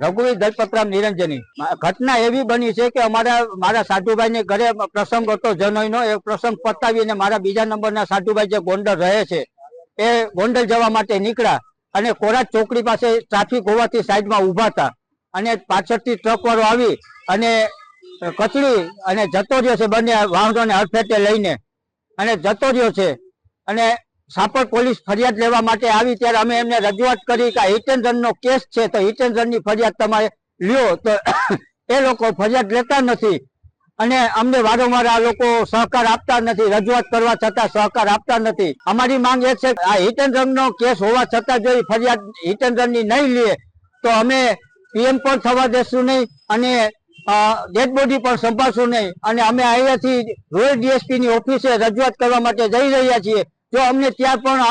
રઘુવીર દલપતરામ નિરંજની। ઘટના એવી બની છે કે મારા સાધુભાઈ ને ઘરે પ્રસંગ હતો જનોઈનો। એ પ્રસંગ પતાવીને મારા બીજા નંબરના સાધુભાઈ જે ગોંડલ રહે છે એ ગોંડલ જવા માટે નીકળ્યા અને કોરાટ ચોકડી પાસે ટ્રાફિક હોવાથી સાઈડમાં ઉભા હતા અને પાછળથી ટ્રક વાળો આવી અને કચડી અને જતો રહ્યો છે। બંને વાહનોને હડફેટે લઈને અને જતો રહ્યો છે અને સાપર પોલીસ ફરિયાદ લેવા માટે આવી ત્યારે અમે એમને રજૂઆત કરી કે હિટ એન્ડ રન નો કેસ છે તો હિટ એન્ડ રન ની ફરિયાદ તમારે લ્યો, તો એ લોકો ફરિયાદ લેતા નથી અને અમને વારંવાર આ લોકો સહકાર આપતા નથી। રજૂઆત કરવા છતાં સહકાર આપતા નથી। અમારી માંગ એ છે આ હિટ એન્ડ રન નો કેસ હોવા છતાં જો ફરિયાદ હિટ એન્ડ રન ની નહીં લે તો અમે પીએમ પણ થવા દેશું નહીં અને ડેડ બોડી પણ સંભાળશું નહીં અને અમે અહીંયાથી રોયલ ડીએસપી ની ઓફિસે રજૂઆત કરવા માટે જઈ રહ્યા છીએ। જો અમને ત્યાં પણ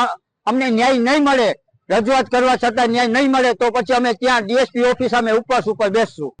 અમને ન્યાય નહીં મળે, રજૂઆત કરવા છતાં ન્યાય નહીં મળે તો પછી અમે ત્યાં ડીએસપી ઓફિસ અમે ઉપવાસ ઉપર બેસશું।